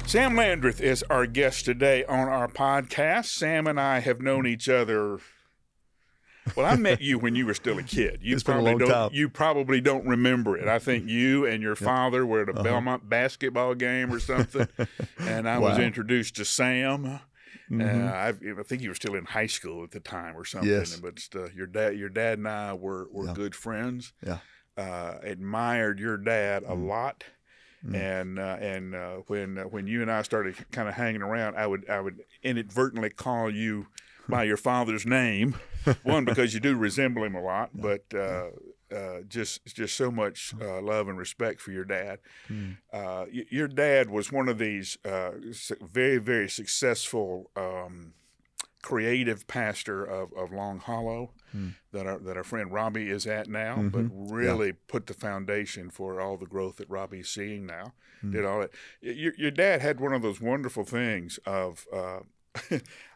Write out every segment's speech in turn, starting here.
Sam Landrith is our guest today on our podcast. Sam and I have known each other. Well, I met you when you were still a kid. It's been a long time. You probably don't remember it. I think you and your father were at a Belmont basketball game or something, and I was introduced to Sam. I think you were still in high school at the time or something. Yes. But your dad and I were good friends. Yeah. Admired your dad a lot. And when you and I started kind of hanging around, I would inadvertently call you by your father's name. One, because you do resemble him a lot, but just so much love and respect for your dad. Your dad was one of these very, very successful creative pastor of Long Hollow that our friend Robbie is at now, but really put the foundation for all the growth that Robbie's seeing now. Did all that. Your dad had one of those wonderful things of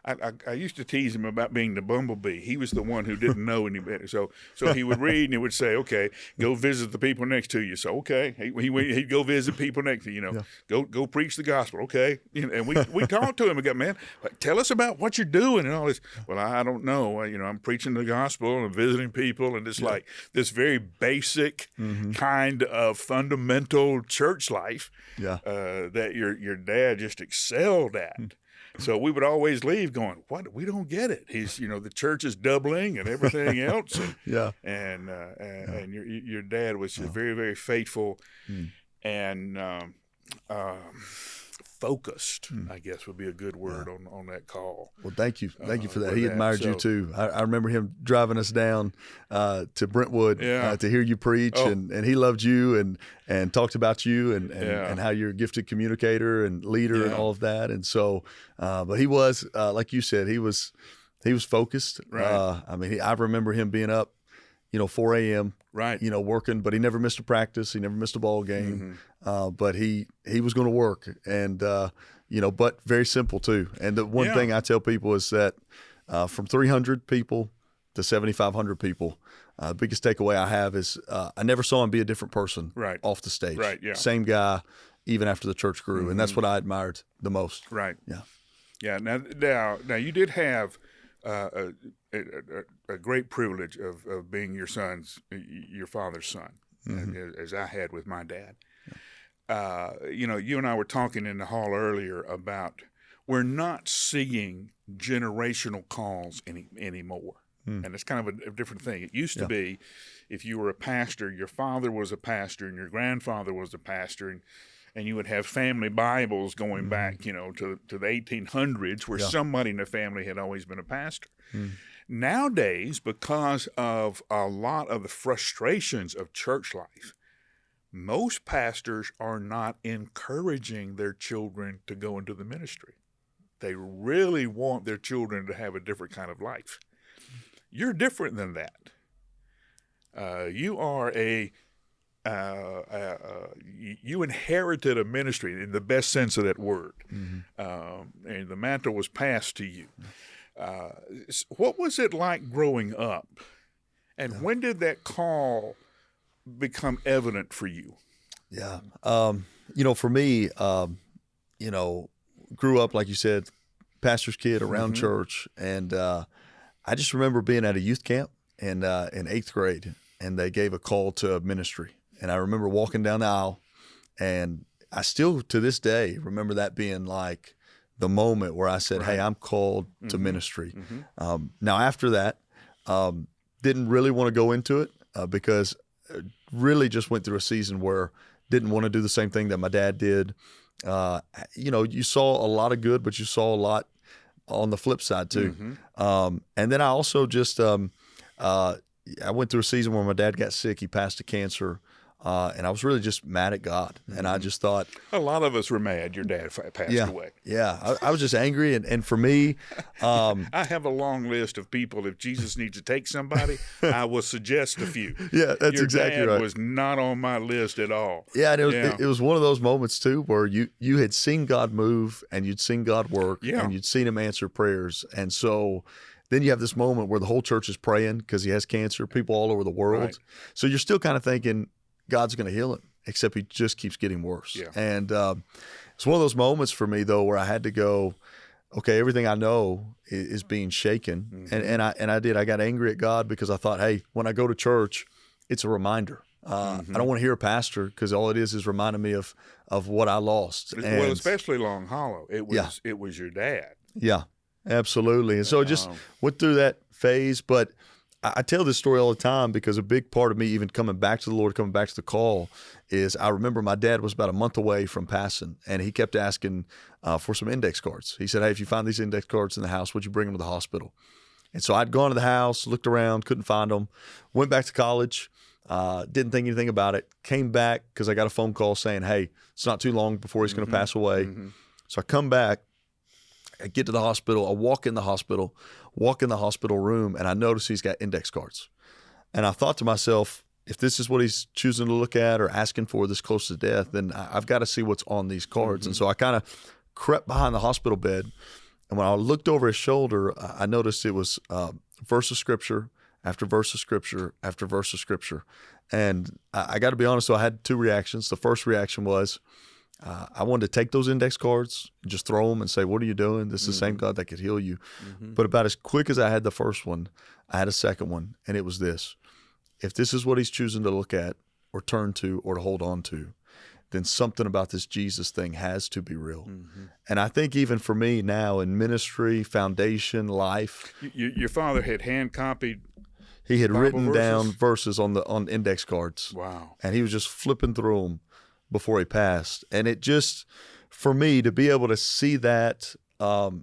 I used to tease him about being the bumblebee. He was the one who didn't know any better. So he would read and he would say, "Okay, go visit the people next to you." So okay, he'd go visit people next to you. Go preach the gospel. Okay, and we talked to him and go, "Man, tell us about what you're doing and all this." Well, I don't know. I'm preaching the gospel and visiting people, and it's like this very basic kind of fundamental church life that your dad just excelled at. So we would always leave going, "What? We don't get it." He's, the church is doubling and everything else. And, and your dad was just very, very faithful and focused, I guess would be a good word on that call. Well, thank you. Thank you for that. He admired you too. I remember him driving us down to Brentwood to hear you preach, and he loved you and talked about you and how you're a gifted communicator and leader and all of that. And so, but he was, like you said, he was focused. Right. I remember him being up, 4 a.m. Right. Working, but he never missed a practice. He never missed a ball game. But he was going to work, and but very simple too. And the one thing I tell people is that from 300 people to 7,500 people, the biggest takeaway I have is I never saw him be a different person off the stage. Right. Yeah. Same guy, even after the church grew, and that's what I admired the most. Right. Yeah. Yeah. Now you did have a great privilege of being your father's son, as I had with my dad. You and I were talking in the hall earlier about we're not seeing generational calls anymore. And it's kind of a different thing. It used to be if you were a pastor, your father was a pastor and your grandfather was a pastor, and you would have family Bibles going back, to the 1800s where somebody in the family had always been a pastor. Nowadays, because of a lot of the frustrations of church life, most pastors are not encouraging their children to go into the ministry. They really want their children to have a different kind of life. You're different than that. You are you inherited a ministry in the best sense of that word, and the mantle was passed to you. What was it like growing up, and when did that call become evident for you? Yeah. For me, grew up, like you said, pastor's kid around church. And I just remember being at a youth camp in 8th grade, and they gave a call to ministry. And I remember walking down the aisle, and I still, to this day, remember that being like the moment where I said, "Hey, I'm called to ministry." Now, after that, didn't really want to go into it because really just went through a season where didn't want to do the same thing that my dad did. You saw a lot of good, but you saw a lot on the flip side too. And then I also just, I went through a season where my dad got sick. He passed to cancer. And I was really just mad at God. And I just thought, a lot of us were mad your dad passed away. Yeah. I was just angry. And for me, I have a long list of people. If Jesus needs to take somebody, I will suggest a few. Yeah, that's exactly right. Your dad was not on my list at all. Yeah, and it was one of those moments too where you had seen God move and you'd seen God work and you'd seen him answer prayers. And so then you have this moment where the whole church is praying because he has cancer, people all over the world. Right. So you're still kind of thinking God's going to heal him, except he just keeps getting worse. Yeah. And It's one of those moments for me though where I had to go, okay, everything I know is being shaken, and I did. I got angry at God because I thought, hey, when I go to church, it's a reminder. I don't want to hear a pastor because all it is reminding me of what I lost. Well, especially Long Hollow, it was your dad. Yeah, absolutely. And so I just went through that phase, but I tell this story all the time because a big part of me even coming back to the Lord, coming back to the call, is I remember my dad was about a month away from passing, and he kept asking for some index cards. He said, hey, if you find these index cards in the house, would you bring them to the hospital? And so I'd gone to the house, looked around, couldn't find them, went back to college, didn't think anything about it, came back because I got a phone call saying, hey, it's not too long before he's going to pass away. So I come back, I get to the hospital, I walk in the hospital room, and I notice he's got index cards. And I thought to myself, if this is what he's choosing to look at or asking for this close to death, then I've got to see what's on these cards. And so I kind of crept behind the hospital bed, and when I looked over his shoulder, I noticed it was verse of scripture after verse of scripture after verse of scripture. And I got to be honest, so I had two reactions. The first reaction was, I wanted to take those index cards and just throw them and say, what are you doing? This is the same God that could heal you. But about as quick as I had the first one, I had a second one, and it was this. If this is what he's choosing to look at or turn to or to hold on to, then something about this Jesus thing has to be real. And I think even for me now in ministry, foundation, life. Your father had hand copied. He had written down verses on index cards. Wow. And he was just flipping through them before he passed. And it just, for me, to be able to see that, to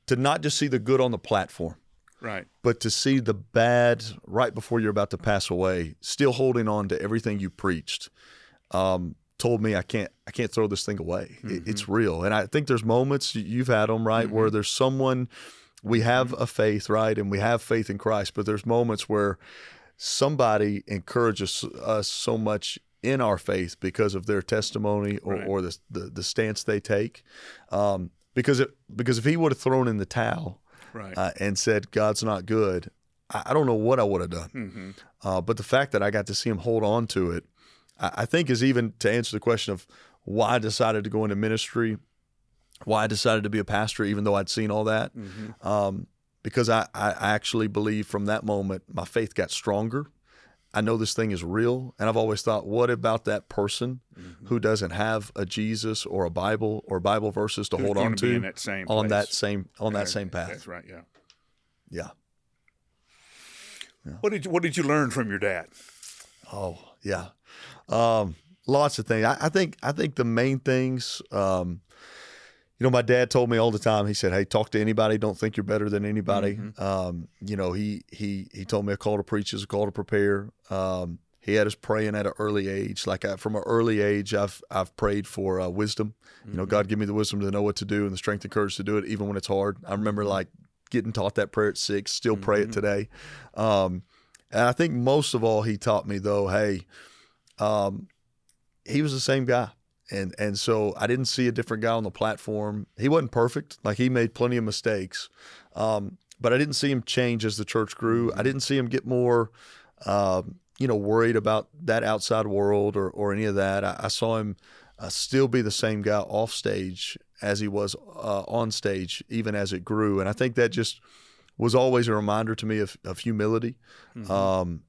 not just see the good on the platform, right, but to see the bad right before you're about to pass away, still holding on to everything you preached, told me I can't throw this thing away. It's real. And I think there's moments, you've had them, right, where there's someone, we have a faith, right, and we have faith in Christ, but there's moments where somebody encourages us so much in our faith because of their testimony or the stance they take. Because if he would have thrown in the towel and said, God's not good, I don't know what I would have done. But the fact that I got to see him hold on to it, I think is even to answer the question of why I decided to go into ministry, why I decided to be a pastor, even though I'd seen all that. Because I actually believe from that moment, my faith got stronger. I know this thing is real. And I've always thought, what about that person who doesn't have a Jesus or a Bible or Bible verses to hold on to on that same path? That's right. Yeah. Yeah. What did you learn from your dad? Oh, yeah. Lots of things. I think the main things, my dad told me all the time, he said, hey, talk to anybody. Don't think you're better than anybody. He told me a call to preach is a call to prepare. He had us praying at an early age. From an early age, I've prayed for wisdom. God, give me the wisdom to know what to do and the strength and courage to do it, even when it's hard. I remember getting taught that prayer at 6, still pray it today. And I think most of all, he taught me though, hey, he was the same guy. And so I didn't see a different guy on the platform. He wasn't perfect. He made plenty of mistakes. But I didn't see him change as the church grew. I didn't see him get more, worried about that outside world or any of that. I saw him still be the same guy off stage as he was on stage, even as it grew. And I think that just was always a reminder to me of humility. And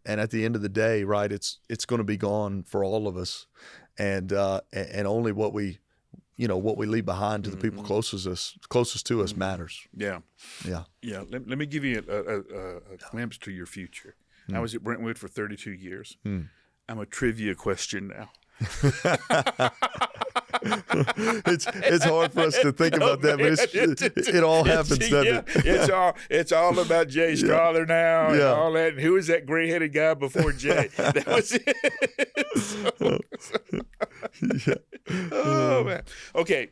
at the end of the day, right, it's going to be gone for all of us. And only what we leave behind to the people closest to us matters. Yeah. Let me give you a glimpse to your future. I was at Brentwood for 32 years. I'm a trivia question now. It's hard for us to think about that, but it all happens, doesn't it? It's all about Jay Strother now and all that. And who was that gray-headed guy before Jay? That was it. Oh, man. Okay.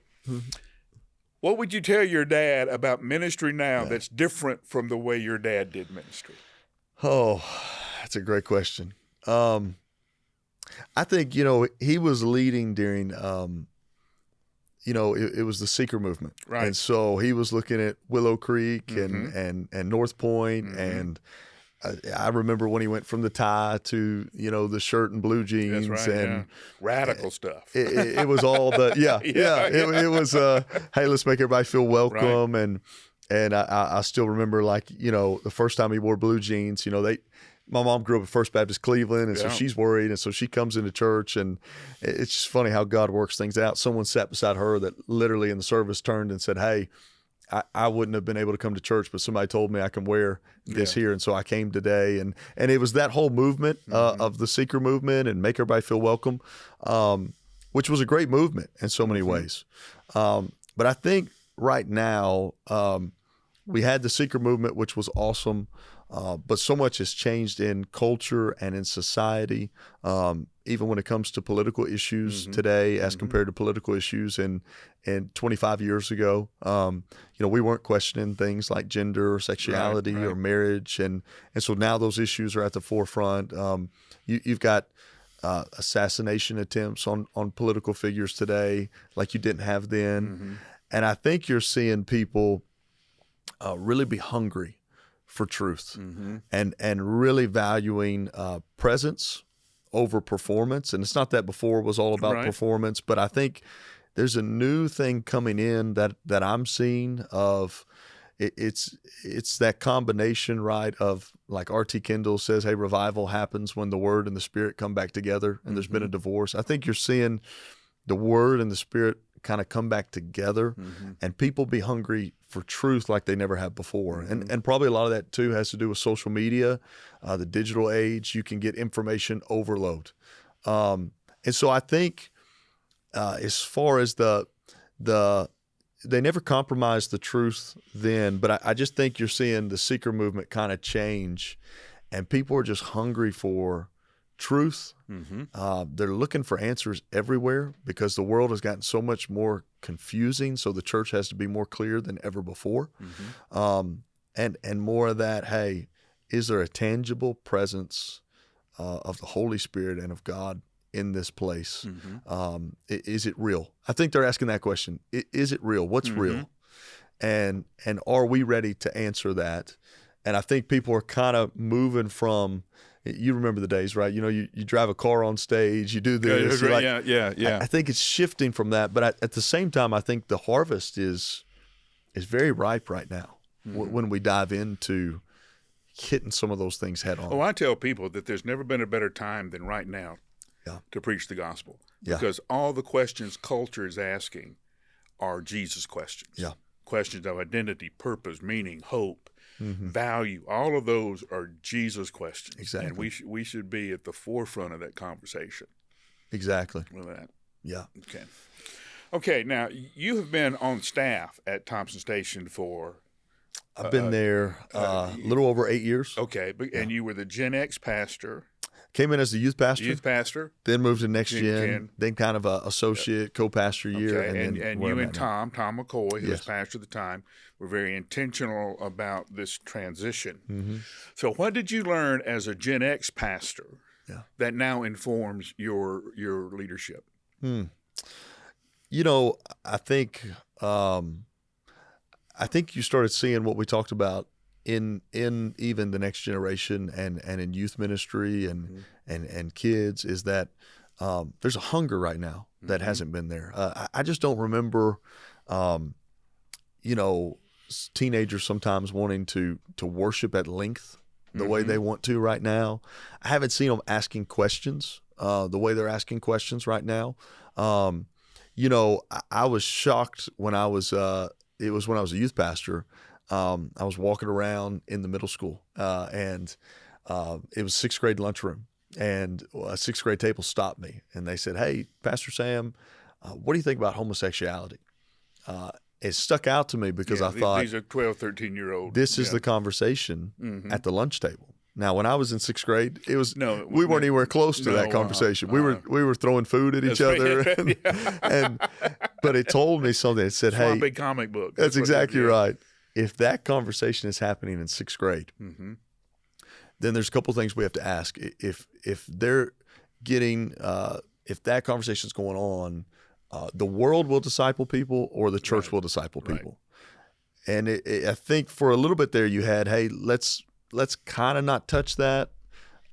What would you tell your dad about ministry now that's different from the way your dad did ministry? Oh, that's a great question. I think, he was leading during, it was the seeker movement. Right. And so he was looking at Willow Creek and North Point and I remember when he went from the tie to, the shirt and blue jeans. That's right, and radical stuff. It was all the, It was, hey, let's make everybody feel welcome. Right. And I still remember, the first time he wore blue jeans, my mom grew up at First Baptist Cleveland, and so she's worried, and so she comes into church, and it's just funny how God works things out. Someone sat beside her that literally in the service turned and said, hey, I wouldn't have been able to come to church, but somebody told me I can wear this here, and so I came today. And it was that whole movement of the seeker movement and make everybody feel welcome, which was a great movement in so many ways. But I think right now we had the seeker movement, which was awesome. But so much has changed in culture and in society, even when it comes to political issues today as compared to political issues in 25 years ago. We weren't questioning things like gender or sexuality or marriage. And so now those issues are at the forefront. You've got assassination attempts on political figures today like you didn't have then. And I think you're seeing people really be hungry for truth and really valuing presence over performance. And it's not that before was all about performance, but I think there's a new thing coming in that I'm seeing of it's that combination, right, of like R.T. Kendall says, hey, revival happens when the word and the spirit come back together, and there's been a divorce. I think you're seeing the word and the spirit kind of come back together and people be hungry for truth like they never have before. And probably a lot of that too has to do with social media, the digital age. You can get information overload. And so I think as far as they never compromised the truth then, but I just think you're seeing the seeker movement kind of change, and people are just hungry for truth. They're looking for answers everywhere because the world has gotten so much more confusing. So the church has to be more clear than ever before. And more of that, hey, is there a tangible presence of the Holy Spirit and of God in this place? Is it real? I think they're asking that question. Is it real? What's real? And are we ready to answer that? And I think people are kind of moving from, you remember the days, right? You drive a car on stage, you do this. Yeah. I think it's shifting from that. But at the same time, I think the harvest is very ripe right now when we dive into hitting some of those things head on. Oh, I tell people that there's never been a better time than right now to preach the gospel. Because all the questions culture is asking are Jesus questions. Questions of identity, purpose, meaning, hope, value. All of those are Jesus questions. Exactly. And we should be at the forefront of that conversation. Exactly. With that. Yeah. Okay. Now, you have been on staff at Thompson Station for... I've been there a little over 8 years. Okay. And you were the Gen X pastor. Came in as the youth pastor. Then moved to Next Gen. Then kind of a associate co-pastor year. Okay. And you and Tom McCoy, who was pastor at the time, were very intentional about this transition. So what did you learn as a Gen X pastor that now informs your leadership? I think you started seeing what we talked about in even the next generation and in youth ministry and kids, is that there's a hunger right now that hasn't been there. I just don't remember, teenagers sometimes wanting to worship at length the way they want to right now. I haven't seen them asking questions the way they're asking questions right now. I was shocked when I was it was when I was a youth pastor. I was walking around in the middle school, and it was sixth grade lunchroom, and a sixth grade table stopped me, and they said, "Hey, Pastor Sam, what do you think about homosexuality?" It stuck out to me because I thought, these are 12, 13-year-olds. This is the conversation at the lunch table. Now, when I was in sixth grade, we weren't anywhere close to that conversation. We were throwing food at each other, but it told me something. It said, "Hey, big comic book." That's exactly right. If that conversation is happening in sixth grade, then there's a couple of things we have to ask. If they're getting, if that conversation is going on, the world will disciple people, or the church will disciple people. And I think for a little bit there, you had, hey, let's let's kind of not touch that.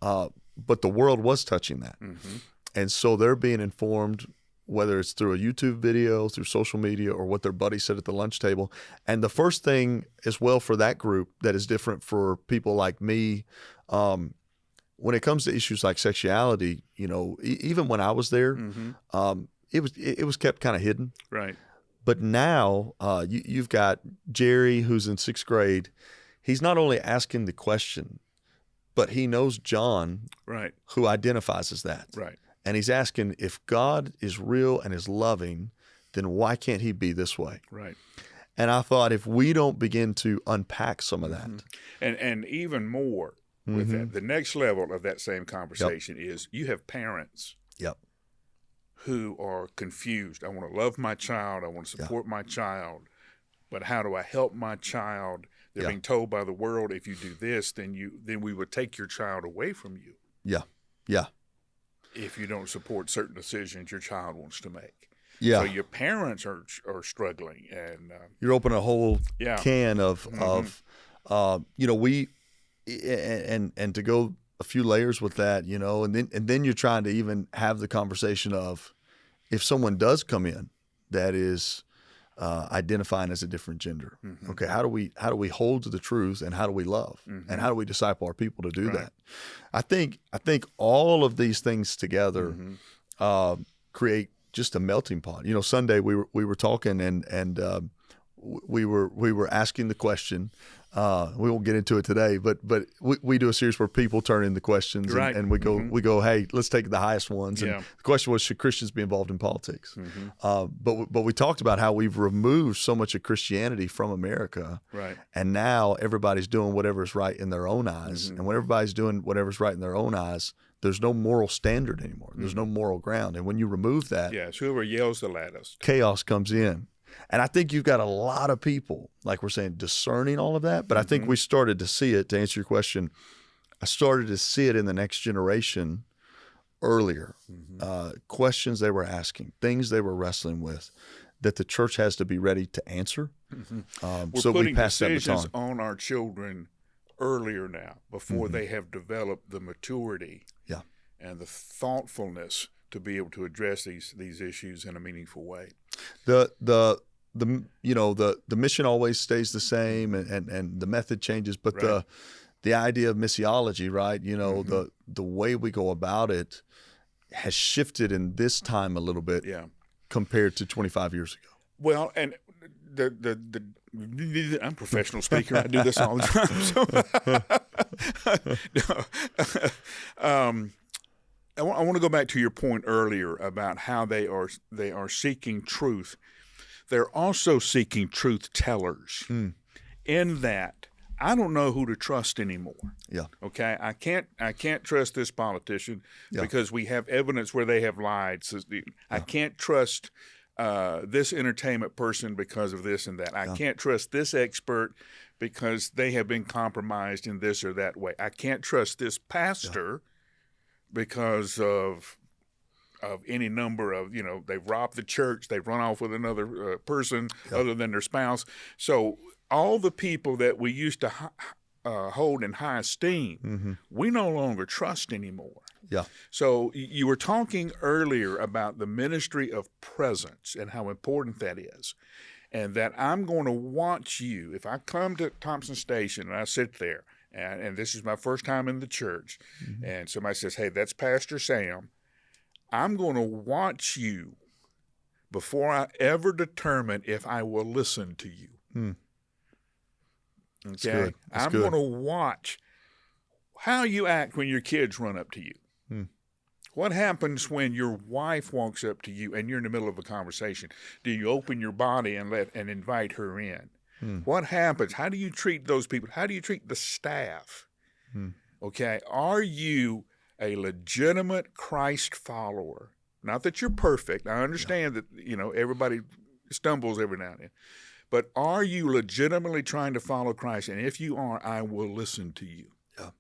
But the world was touching that. Mm-hmm. And so they're being informed, whether it's through a YouTube video, through social media, or what their buddy said at the lunch table. And the first thing as well for that group that is different for people like me, when it comes to issues like sexuality, even when I was there, Mm-hmm. it was kept kind of hidden. Right. But now you've got Jerry, who's in 6th grade. He's not only asking the question, but he knows John, Right. who identifies as that. Right. And he's asking, if God is real and is loving, then why can't he be this way? Right. And I thought, if we don't begin to unpack some of that. And even more with that, the next level of that same conversation is you have parents who are confused. I want to love my child. I want to support my child. But how do I help my child? They're being told by the world, if you do this, then we would take your child away from you. Yeah. Yeah. If you don't support certain decisions your child wants to make. Yeah. So your parents are struggling, and you're opening a whole can of we and to go a few layers with that, and then you're trying to even have the conversation of, if someone does come in that is identifying as a different gender, okay, how do we hold to the truth, and how do we love, and how do we disciple our people to do that? I think all of these things together create just a melting pot. Sunday we were talking, and we were asking the question. We won't get into it today, but we do a series where people turn in the questions, and we go, hey, let's take the highest ones. And the question was, should Christians be involved in politics? But we talked about how we've removed so much of Christianity from America, and now everybody's doing whatever's right in their own eyes. And when everybody's doing whatever's right in their own eyes, there's no moral standard anymore. There's no moral ground. And when you remove that, it's whoever yells the loudest. Chaos comes in. And I think you've got a lot of people, like we're saying, discerning all of that. But I think we started to see it, to answer your question, I started to see it in the next generation earlier. Questions they were asking, things they were wrestling with, that the church has to be ready to answer. We're so putting we pass that decisions baton on our children earlier now, before they have developed the maturity and the thoughtfulness to be able to address these issues in a meaningful way. The mission always stays the same, and the method changes, but the idea of missiology, right? The way we go about it has shifted in this time a little bit compared to 25 years ago. Well, and I'm a professional speaker. I do this all the time. I want to go back to your point earlier about how they are seeking truth. They're also seeking truth tellers. In that, I don't know who to trust anymore. Yeah. Okay. I can't trust this politician because we have evidence where they have lied. So I can't trust this entertainment person because of this and that. I can't trust this expert because they have been compromised in this or that way. I can't trust this pastor because of any number of, they've robbed the church, they've run off with another person other than their spouse. So all the people that we used to hold in high esteem, we no longer trust anymore. Yeah. So you were talking earlier about the ministry of presence and how important that is. And that I'm going to watch you. If I come to Thompson Station and I sit there, and this is my first time in the church, and somebody says, hey, that's Pastor Sam, I'm going to watch you before I ever determine if I will listen to you. Okay? I'm going to watch how you act when your kids run up to you. What happens when your wife walks up to you and you're in the middle of a conversation? Do you open your body and invite her in? What happens? How do you treat those people? How do you treat the staff? Okay, are you a legitimate Christ follower? Not that you're perfect. I understand that everybody stumbles every now and then, but are you legitimately trying to follow Christ? And if you are, I will listen to you. Yeah.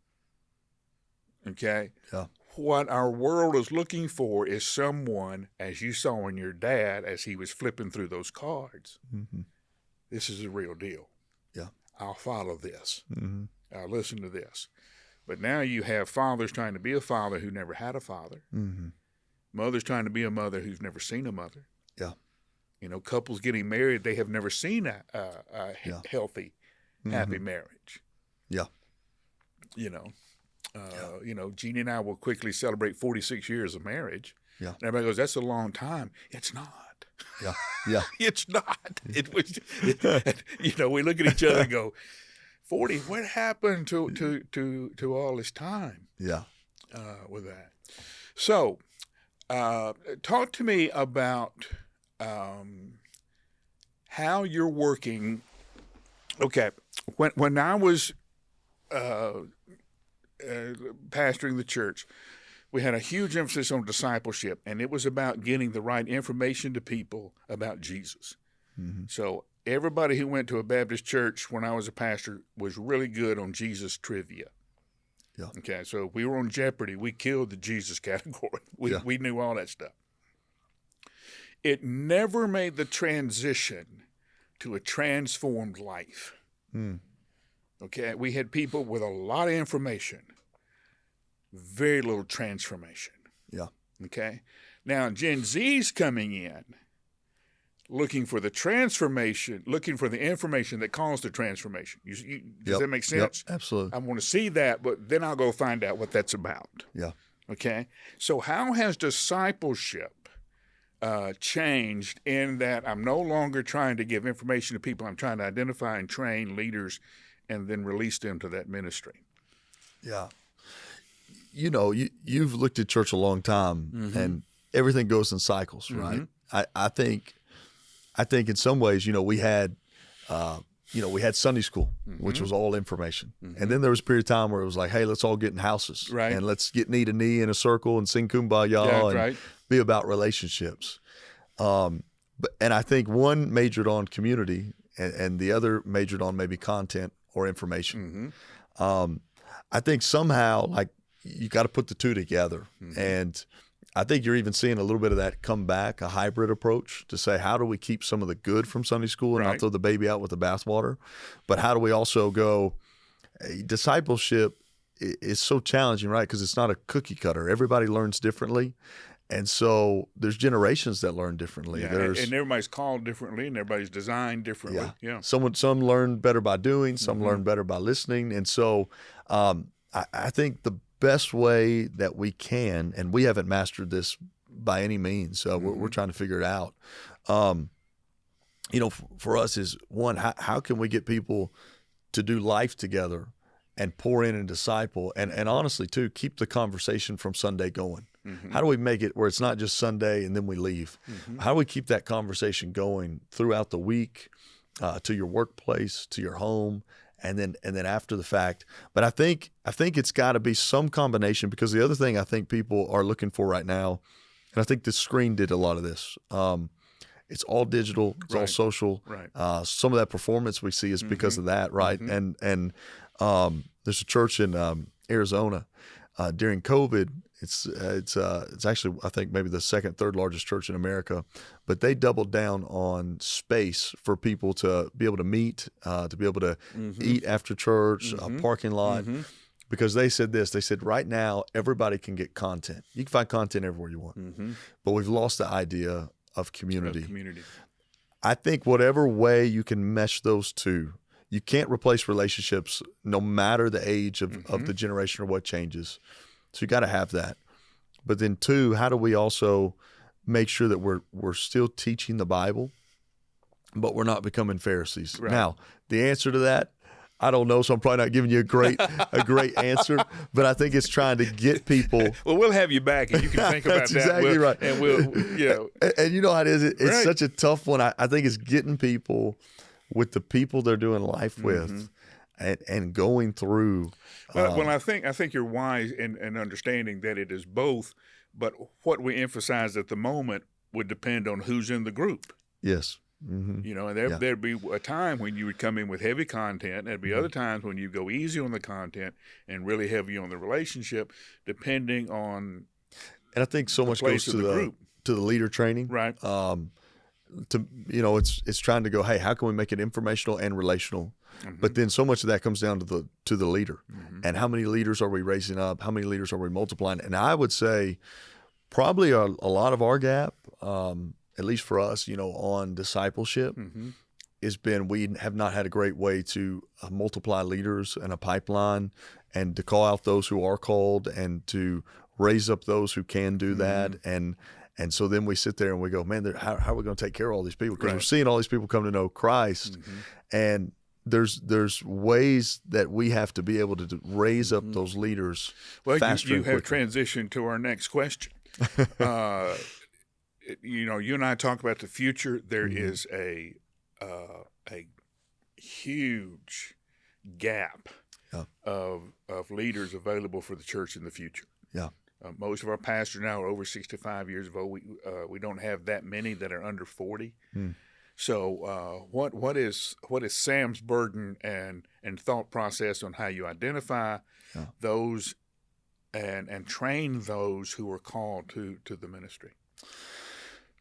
Okay. Yeah. What our world is looking for is someone, as you saw in your dad as he was flipping through those cards. This is a real deal. Yeah. I'll follow this. listen to this. But now you have fathers trying to be a father who never had a father. Mm-hmm. Mothers trying to be a mother who's never seen a mother. Yeah. Couples getting married, they have never seen a healthy, happy marriage. Yeah. Jeannie and I will quickly celebrate 46 years of marriage. Yeah. And everybody goes, that's a long time. It's not. Yeah. Yeah. It's not. It was, we look at each other and go, 40, what happened to all this time? Yeah. With that. So, talk to me about how you're working. Okay, when I was pastoring the church, we had a huge emphasis on discipleship, and it was about getting the right information to people about Jesus. Mm-hmm. So everybody who went to a Baptist church when I was a pastor was really good on Jesus trivia. Yeah. Okay, so if we were on Jeopardy, we killed the Jesus category. We knew all that stuff. It never made the transition to a transformed life. Mm. Okay, we had people with a lot of information, very little transformation. Yeah. Okay, now Gen Z's coming in, looking for the transformation, looking for the information that caused the transformation. Does that make sense? Yep, absolutely. I want to see that, but then I'll go find out what that's about. Yeah. Okay, so how has discipleship changed in that I'm no longer trying to give information to people, I'm trying to identify and train leaders and then release them to that ministry? Yeah. You've looked at church a long time, Mm-hmm. and everything goes in cycles, right? I think in some ways, we had Sunday school, which was all information. And then there was a period of time where it was like, hey, let's all get in houses, Right. and let's get knee to knee in a circle and sing Kumbaya and right. be about relationships. And I think one majored on community and the other majored on maybe content or information. I think somehow, like, you got to put the two together. And I think you're even seeing a little bit of that come back, a hybrid approach to say, how do we keep some of the good from Sunday school and not throw the baby out with the bathwater? But how do we also go, discipleship is so challenging, right? Because it's not a cookie cutter. Everybody learns differently. And so there's generations that learn differently. Yeah, and everybody's called differently, and everybody's designed differently. Yeah. Some learn better by doing, some learn better by listening. And so I think the best way that we can, and we haven't mastered this by any means, so we're trying to figure it out. For us is one, how can we get people to do life together and pour in and disciple, and honestly too, keep the conversation from Sunday going. How do we make it where it's not just Sunday and then we leave? How do we keep that conversation going throughout the week, to your workplace, to your home, and then after the fact? But I think it's got to be some combination, because the other thing I think people are looking for right now, and I think the screen did a lot of this. It's all digital, it's all social. Right. Some of that performance we see is because of that, right? And there's a church in Arizona during COVID. It's actually, I think, maybe the second, third largest church in America, but they doubled down on space for people to be able to meet, to be able to eat after church, a parking lot, because they said this. They said, right now, everybody can get content. You can find content everywhere you want, but we've lost the idea of community. I think whatever way you can mesh those two, you can't replace relationships no matter the age of the generation or what changes. So you got to have that. But then two, how do we also make sure that we're still teaching the Bible, but we're not becoming Pharisees? Right. Now, the answer to that, I don't know, so I'm probably not giving you a great answer, but I think it's trying to get people. Well, we'll have you back and you can think about That's that. Exactly right. And we'll, And you know how it is. It's such a tough one. I think it's getting people with the people they're doing life with, and going through. Well, I think you're wise in understanding that it is both, but what we emphasize at the moment would depend on who's in the group. Yes. And there'd be a time when you would come in with heavy content, and there'd be other times when you go easy on the content and really heavy on the relationship, depending on. And I think so much goes to the leader training, right? It's trying to go, hey, how can we make it informational and relational? But then so much of that comes down to the leader, and how many leaders are we raising up? How many leaders are we multiplying? And I would say probably a lot of our gap, at least for us, on discipleship, has been we have not had a great way to multiply leaders and a pipeline, and to call out those who are called, and to raise up those who can do that. And so then we sit there and we go, man, how are we going to take care of all these people? Because we're seeing all these people come to know Christ, and there's ways that we have to be able to raise up those leaders faster. You have transitioned to our next question. You and I talk about the future. There is a huge gap of leaders available for the church in the future. Yeah. Most of our pastors now are over 65 years old. We don't have that many that are under 40. So what is Sam's burden and thought process on how you identify those and train those who are called to the ministry?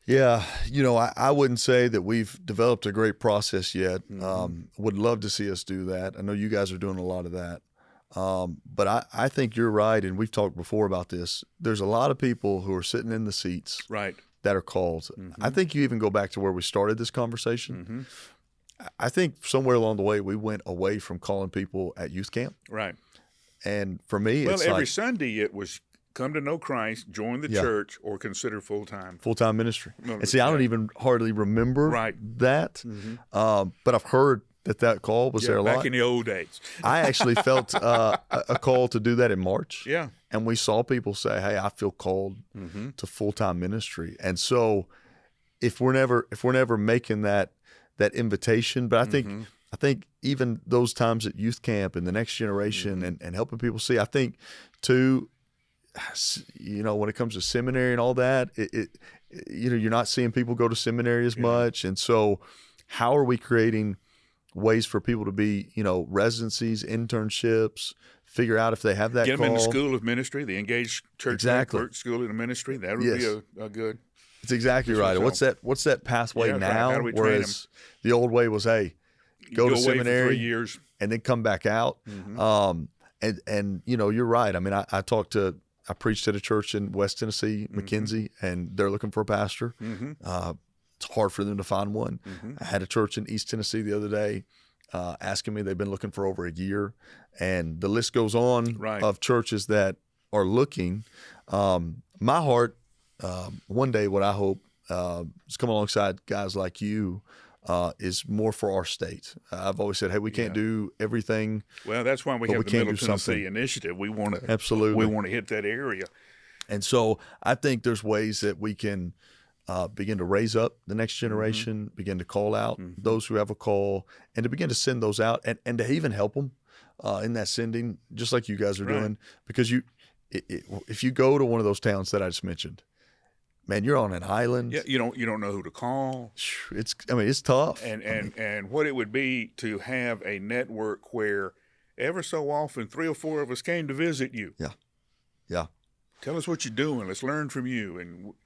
Yeah, I wouldn't say that we've developed a great process yet. Would love to see us do that. I know you guys are doing a lot of that. But I think you're right, and we've talked before about this. There's a lot of people who are sitting in the seats that are called. I think you even go back to where we started this conversation. I think somewhere along the way we went away from calling people at youth camp. Right. And for me, it's every like Sunday it was come to know Christ, join the church, or consider full-time ministry. And see, I don't even hardly remember that, but I've heard that call was there a lot. Back in the old days. I actually felt a call to do that in March. Yeah. And we saw people say, hey, I feel called to full-time ministry. And so if we're never making that invitation, but I think even those times at youth camp and the next generation and helping people see, I think too, when it comes to seminary and all that, you're not seeing people go to seminary as much. And so how are we creating ways for people to be, residencies, internships, figure out if they have that Get call. them in the school of ministry, the engaged church network, school of ministry. That would be a good. It's exactly right. What's that pathway now? How do we Whereas the old way was, hey, go to seminary for 3 years and then come back out. And you're right. I mean, I preached at a church in West Tennessee, McKenzie, and they're looking for a pastor. It's hard for them to find one. I had a church in East Tennessee the other day asking me, they've been looking for over a year. And the list goes on of churches that are looking. My heart, one day what I hope is come alongside guys like you is more for our state. I've always said, hey, we can't do everything. Well, that's why we have the Middle Tennessee Initiative. We want to hit that area. And so I think there's ways that we can begin to raise up the next generation, begin to call out those who have a call, and to begin to send those out, and to even help them in that sending, just like you guys are doing. Because if you go to one of those towns that I just mentioned, man, you're on an island. Yeah, you don't know who to call. It's tough. And what it would be to have a network where ever so often 3 or 4 of us came to visit you. Yeah. Tell us what you're doing. Let's learn from you.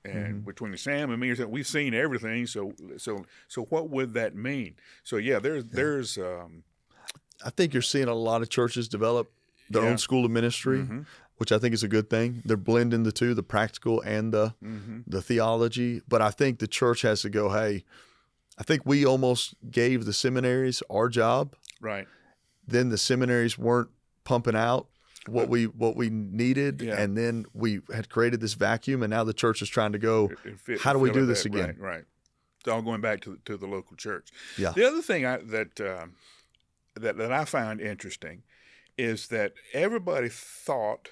And between Sam and me, we've seen everything. So what would that mean? So there's. I think you're seeing a lot of churches develop their own school of ministry, which I think is a good thing. They're blending the two, the practical and the theology. But I think the church has to go, hey, I think we almost gave the seminaries our job. Right. Then the seminaries weren't pumping out what we needed, and then we had created this vacuum, and now the church is trying to go, how do we do this again? Right. It's all going back to the local church. Yeah. The other thing that I find interesting is that everybody thought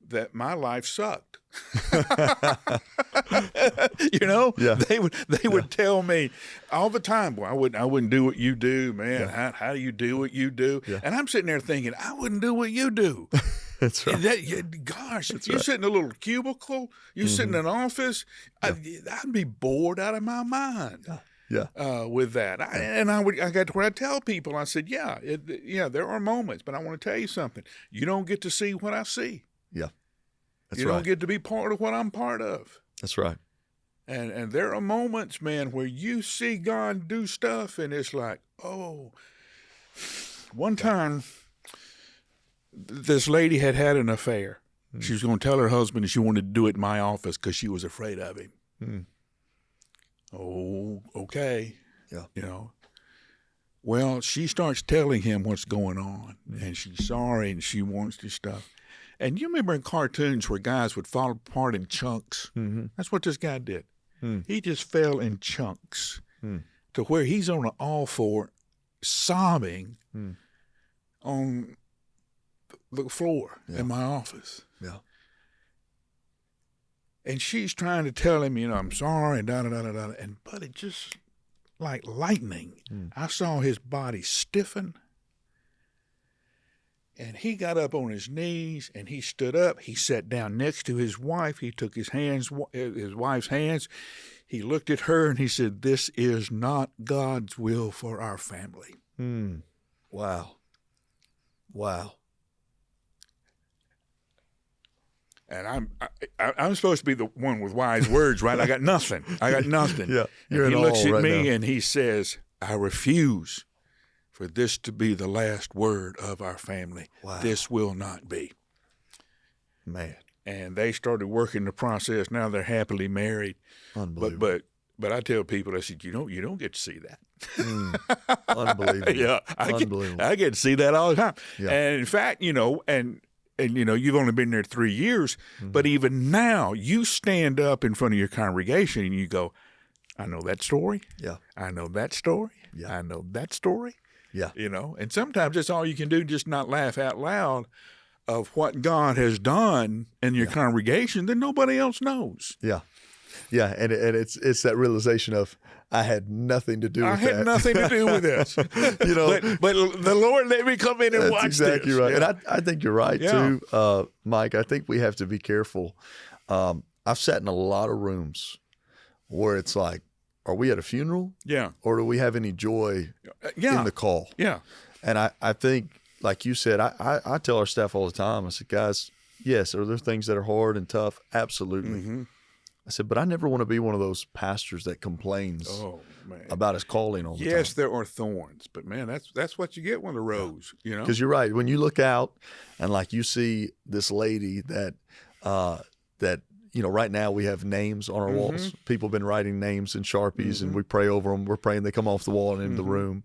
that my life sucked. They would tell me all the time, "Well, I wouldn't do what you do, man. How do you do what you do?" Yeah. And I'm sitting there thinking, I wouldn't do what you do. That's right. You sit in a little cubicle, you sit in an office. I'd be bored out of my mind. With that, I got to where I tell people, I said, there are moments, but I want to tell you something. You don't get to see what I see. That's you don't get to be part of what I'm part of. That's right. And there are moments, man, where you see God do stuff, and it's like, oh, One time, this lady had an affair. She was going to tell her husband that she wanted to do it in my office because she was afraid of him. Oh, okay. Yeah. You know. Well, she starts telling him what's going on, and she's sorry, and she wants this stuff. And you remember in cartoons where guys would fall apart in chunks? That's what this guy did. He just fell in chunks to where he's on an all four, sobbing on the floor in my office. Yeah. And she's trying to tell him, I'm sorry, da-da-da-da-da. But it just, like lightning, I saw his body stiffen. And he got up on his knees, and he stood up. He sat down next to his wife. He took his wife's hands. He looked at her, and he said, "This is not God's will for our family." Wow. Wow. And I'm supposed to be the one with wise words, right? I got nothing. Yeah. And he looks at me and he says, "I refuse for this to be the last word of our family. Wow. This will not be." Man. And they started working the process. Now they're happily married. Unbelievable. But I tell people, I said, you don't get to see that. Unbelievable. Yeah, Unbelievable. I get to see that all the time. Yeah. And in fact, and you've only been there 3 years, but even now you stand up in front of your congregation and you go, "I know that story. Yeah. I know that story. Yeah. I know that story." Yeah. And sometimes that's all you can do, just not laugh out loud of what God has done in your congregation that nobody else knows. Yeah. Yeah. And it's that realization of, I had nothing to do with that. I had nothing to do with this. But the Lord let me come in and watch this. That's exactly right. Yeah. And I think you're right too, Mike. I think we have to be careful. I've sat in a lot of rooms where it's like, are we at a funeral? Yeah. Or do we have any joy in the call? Yeah. And I think, like you said, I tell our staff all the time, I said, guys, yes, are there things that are hard and tough? Absolutely. I said, but I never want to be one of those pastors that complains about his calling all the time. Yes, there are thorns, but man, that's what you get with a rose, Because you're right. When you look out and like you see this lady that right now we have names on our walls. People have been writing names in Sharpies and we pray over them. We're praying they come off the wall and into the room.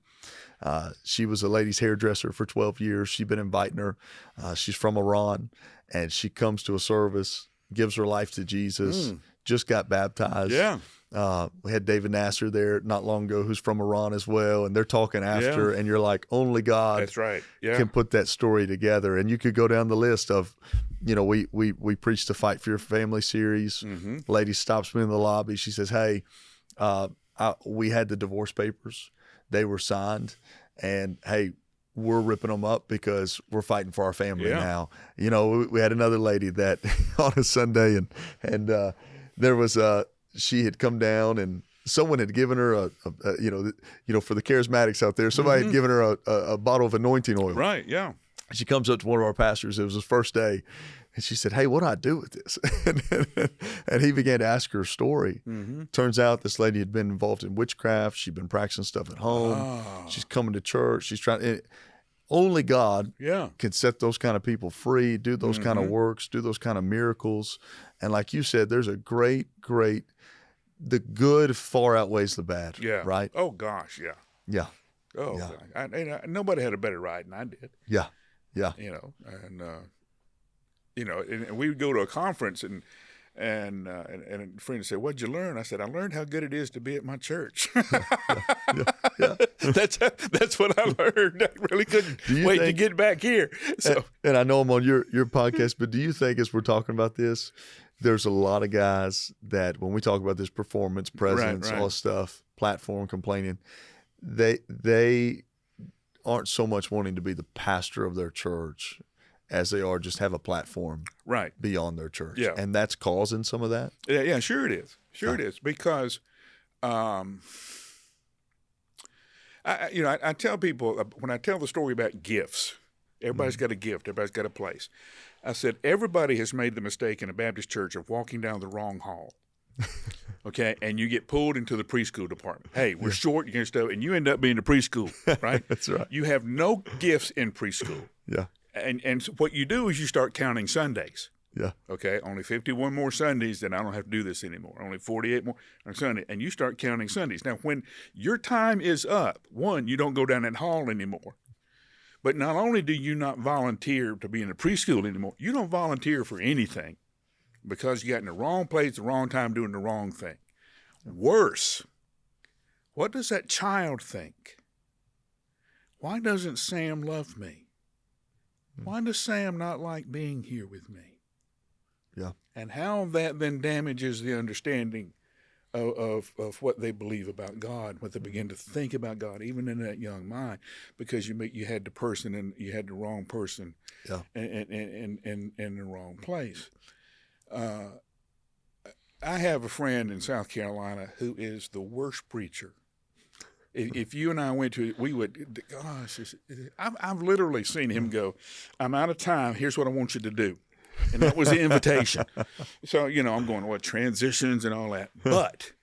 She was a ladies' hairdresser for 12 years. She's been inviting her. She's from Iran, and she comes to a service, gives her life to Jesus, just got baptized. Yeah. We had David Nasser there not long ago, who's from Iran as well, and they're talking after, and you're like, only God That's right. Yeah. can put that story together. And you could go down the list of, we preached the Fight for Your Family series. Lady stops me in the lobby. She says, "Hey, we had the divorce papers. They were signed, and hey, we're ripping them up because we're fighting for our family now." We had another lady that on a Sunday, and there was she had come down, and someone had given her for the charismatics out there, somebody had given her a bottle of anointing oil. Right. Yeah. She comes up to one of our pastors. It was his first day. And she said, "Hey, what do I do with this?" and he began to ask her a story. Turns out this lady had been involved in witchcraft. She'd been practicing stuff at home. She's coming to church. She's trying. Only God can set those kind of people free, do those kind of works, do those kind of miracles. And like you said, there's a great, the good far outweighs the bad. Yeah. Right? Oh, gosh. Yeah. Yeah. Oh, yeah. Nobody had a better ride than I did. Yeah. Yeah. And we would go to a conference and a friend would say, "What'd you learn?" I said, "I learned how good it is to be at my church." Yeah. That's what I learned. I really couldn't wait to get back here. So, and I know I'm on your podcast, but do you think as we're talking about this, there's a lot of guys that when we talk about this performance, presence, all this stuff, platform, complaining, they aren't so much wanting to be the pastor of their church as they are just have a platform beyond their church. Yeah. And that's causing some of that? Yeah, sure it is. It is. Because, I tell people, when I tell the story about gifts, everybody's got a gift, everybody's got a place. I said, everybody has made the mistake in a Baptist church of walking down the wrong hall. okay, and you get pulled into the preschool department. Hey, we're short, you're going to stuff, and you end up being the preschool, right? That's right. You have no gifts in preschool. Yeah. And so what you do is you start counting Sundays. Yeah. Okay, only 51 more Sundays, then I don't have to do this anymore. Only 48 more on Sunday, and you start counting Sundays. Now, when your time is up, one, you don't go down that hall anymore. But not only do you not volunteer to be in the preschool anymore, you don't volunteer for anything because you got in the wrong place, the wrong time, doing the wrong thing. Worse, what does that child think? Why doesn't Sam love me? Why does Sam not like being here with me? Yeah. And how that then damages the understanding of what they believe about God, what they begin to think about God, even in that young mind, because you had the person and you had the wrong person in the wrong place. I have a friend in South Carolina who is the worst preacher. If you and I went to, we would, gosh, I've literally seen him go, I'm out of time, here's what I want you to do. And that was the invitation. So, I'm going, what, transitions and all that. But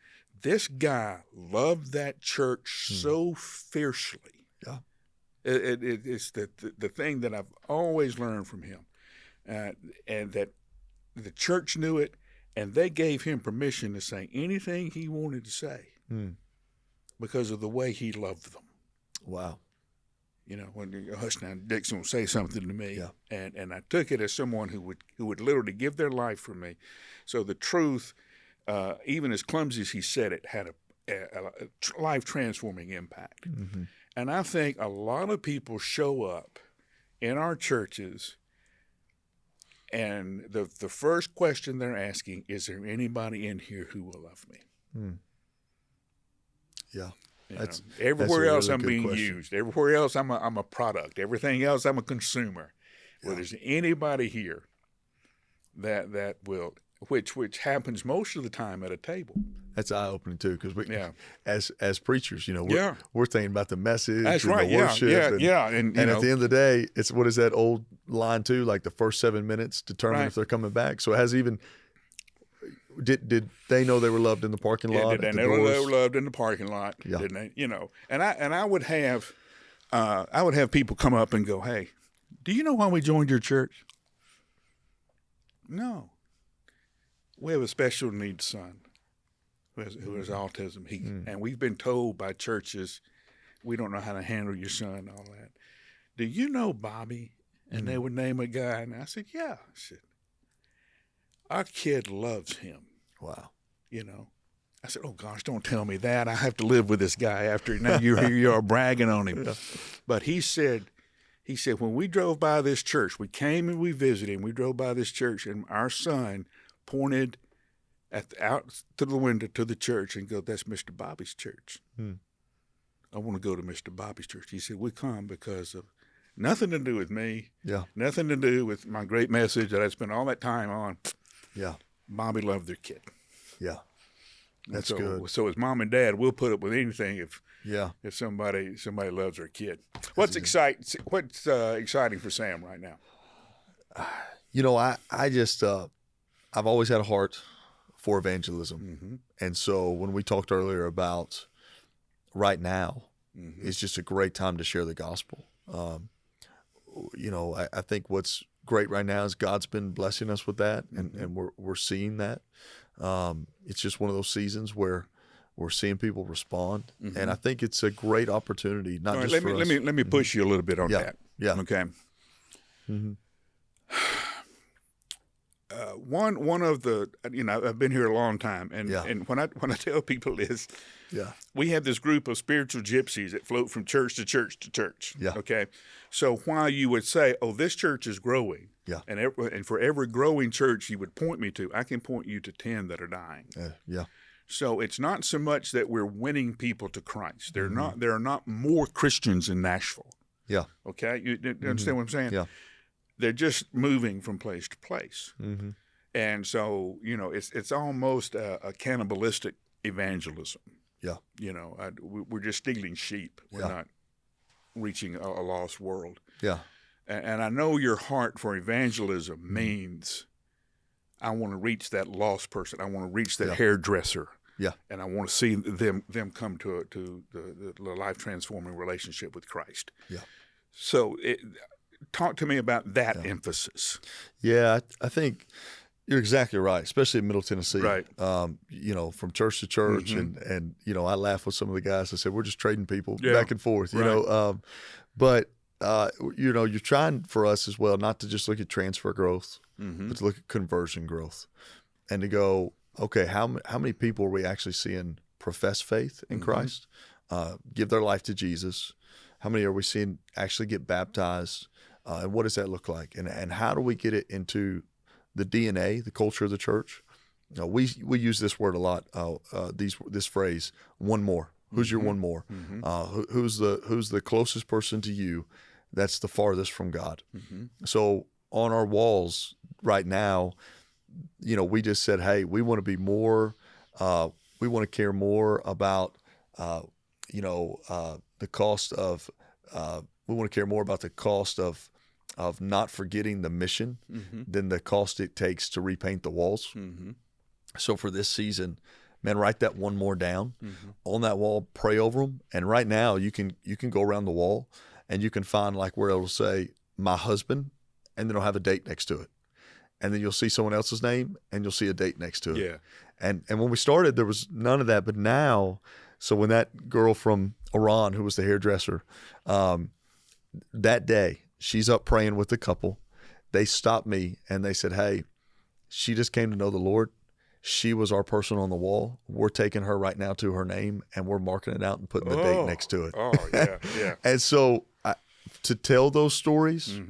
this guy loved that church so fiercely. Yeah. It's the thing that I've always learned from him. And that the church knew it, and they gave him permission to say anything he wanted to say because of the way he loved them. Wow. When hush now, Dixon will say something to me, Yeah. and I took it as someone who would literally give their life for me. So the truth, even as clumsy as he said it, had a life transforming impact. Mm-hmm. And I think a lot of people show up in our churches, and the first question they're asking, is there anybody in here who will love me? Mm. Yeah. Everywhere else I'm being question. used. Everywhere else I'm a product. Everything else I'm a consumer. Well, there's anybody here that will, which happens most of the time at a table. That's eye opening too, because we, as preachers, we're thinking about the message. That's and right. The worship And at the end of the day, it's what is that old line too? Like the first 7 minutes determine if they're coming back. So it has even. Did they know they were loved in the parking lot? Did they know they were loved in the parking lot? Yeah. Didn't they? And I would have people come up and go, "Hey, do you know why we joined your church?" No. We have a special needs son who has autism. And we've been told by churches, we don't know how to handle your son and all that. Do you know Bobby? And they would name a guy, and I said, yeah. I said, our kid loves him. Wow. I said, oh, gosh, don't tell me that. I have to live with this guy after. Now here you are bragging on him. Yeah. But he said, when we drove by this church, we came and we visited, and we drove by this church, and our son pointed out to the window to the church and go, that's Mr. Bobby's church. I want to go to Mr. Bobby's church. He said, we come because of nothing to do with me. Yeah. Nothing to do with my great message that I spent all that time on. Yeah. Bobby loved their kid. Yeah. That's good. So as mom and dad, we'll put up with anything if somebody loves their kid. What's exciting for Sam right now? I just I've always had a heart for evangelism. Mm-hmm. And so when we talked earlier about right now, it's just a great time to share the gospel. I think what's great right now is God's been blessing us with that, and we're seeing that. It's just one of those seasons where we're seing people respond, and I think it's a great opportunity. Not just for us. Let me push you a little bit on that. Yeah. Okay. Mm-hmm. One of the I've been here a long time, and when I tell people this, we have this group of spiritual gypsies that float from church to church to church. Yeah. Okay. So while you would say, "Oh, this church is growing," and for every growing church you would point me to, I can point you to 10 that are dying. Yeah. So it's not so much that we're winning people to Christ. There are not more Christians in Nashville. Yeah. Okay. You understand what I'm saying? Yeah. They're just moving from place to place. Mm-hmm. And so, it's almost a cannibalistic evangelism. Yeah. We're just stealing sheep. We're not reaching a lost world. Yeah. And I know your heart for evangelism means I want to reach that lost person. I want to reach that Yeah. hairdresser. Yeah. And I want to see them come to the life transforming relationship with Christ. Yeah. So talk to me about that emphasis. Yeah, I think you're exactly right, especially in Middle Tennessee. Right. From church to church, and I laugh with some of the guys. I said we're just trading people back and forth. But you're trying for us as well not to just look at transfer growth, but to look at conversion growth, and to go, okay, how many people are we actually seeing profess faith in Christ, give their life to Jesus? How many are we seeing actually get baptized? And what does that look like? And how do we get it into the DNA, the culture of the church? We use this word a lot. This phrase, one more. Who's your one more? Who's the closest person to you that's the farthest from God? So on our walls right now, we just said, hey, we want to be more. We want to care more about the cost of. We want to care more about the cost of not forgetting the mission than the cost it takes to repaint the walls. So for this season, man, write that one more down on that wall, pray over them. And right now you can go around the wall and you can find like where it'll say my husband, and then it'll have a date next to it. And then you'll see someone else's name and you'll see a date next to it. Yeah. And when we started, there was none of that. But now, so when that girl from Iran, who was the hairdresser, that day, she's up praying with the couple. They stopped me and they said, hey, she just came to know the Lord. She was our person on the wall. We're taking her right now to her name and we're marking it out and putting the date next to it. Oh, yeah. And so to tell those stories,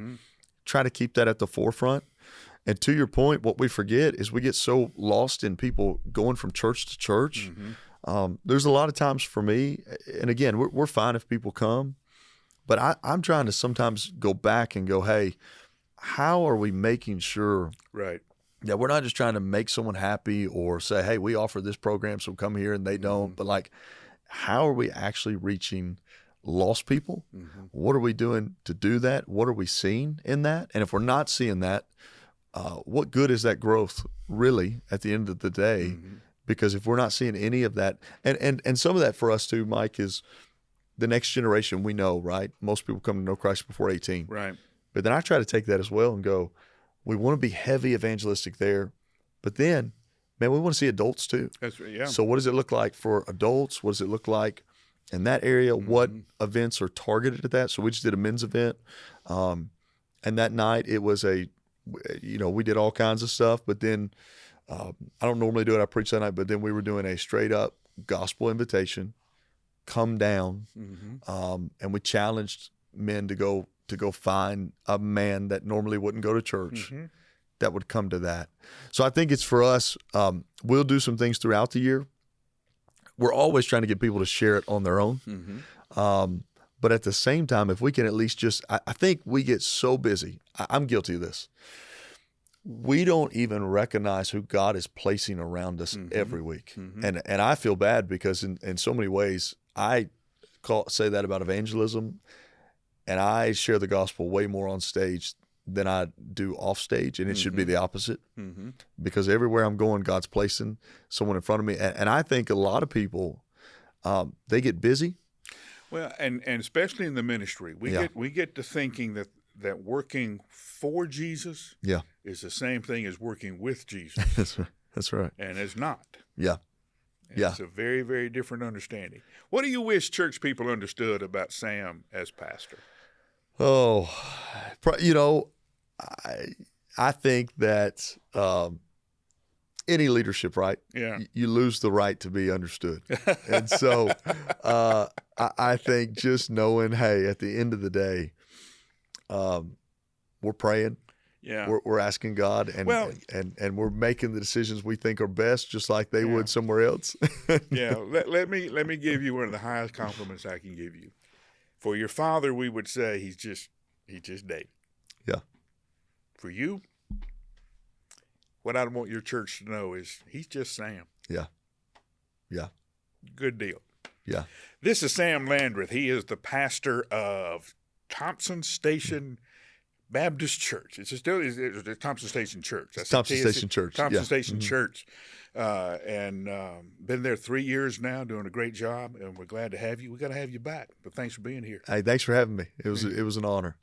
try to keep that at the forefront. And to your point, what we forget is we get so lost in people going from church to church. There's a lot of times for me, and again, we're fine if people come, but I'm trying to sometimes go back and go, hey, how are we making sure that we're not just trying to make someone happy or say, hey, we offer this program, so come here, and they don't, but like, how are we actually reaching lost people? What are we doing to do that? What are we seeing in that? And if we're not seeing that, what good is that growth really at the end of the day? Because if we're not seeing any of that, and some of that for us too, Mike, is the next generation. We know, right? Most people come to know Christ before 18. Right. But then I try to take that as well and go, we want to be heavy evangelistic there, but then, man, we want to see adults too. That's right. Yeah. So what does it look like for adults? What does it look like in that area? What events are targeted at that? So we just did a men's event. And that night it was we did all kinds of stuff, but then I don't normally do it. I preach that night, but then we were doing a straight up gospel invitation, come down. And we challenged men to go find a man that normally wouldn't go to church that would come to that. So I think it's for us, we'll do some things throughout the year. We're always trying to get people to share it on their own. But at the same time, if we can at least I think we get so busy. I'm guilty of this. We don't even recognize who God is placing around us every week. And I feel bad because in so many ways, I say that about evangelism, and I share the gospel way more on stage than I do off stage, and it should be the opposite. Because everywhere I'm going, God's placing someone in front of me. And I think a lot of people, they get busy. Well, and especially in the ministry, we get to thinking that working for Jesus is the same thing as working with Jesus. That's right. And it's not. Yeah. It's a very, very different understanding. What do you wish church people understood about Sam as pastor? Oh, I think that any leadership, right? Yeah. You lose the right to be understood. And so I think just knowing, hey, at the end of the day, we're praying. Yeah. We're asking God, and we're making the decisions we think are best, just like they would somewhere else. Yeah. Let me give you one of the highest compliments I can give you. For your father, we would say he's just David. Yeah. For you, what I want your church to know is he's just Sam. Yeah. Yeah. Good deal. Yeah. This is Sam Landrith. He is the pastor of Thompson Station Baptist Church. It's the Thompson Station Church. That's Thompson Station Church. Thompson Station Church. And been there 3 years now, doing a great job, and we're glad to have you. We got to have you back. But thanks for being here. Hey, thanks for having me. It was an honor.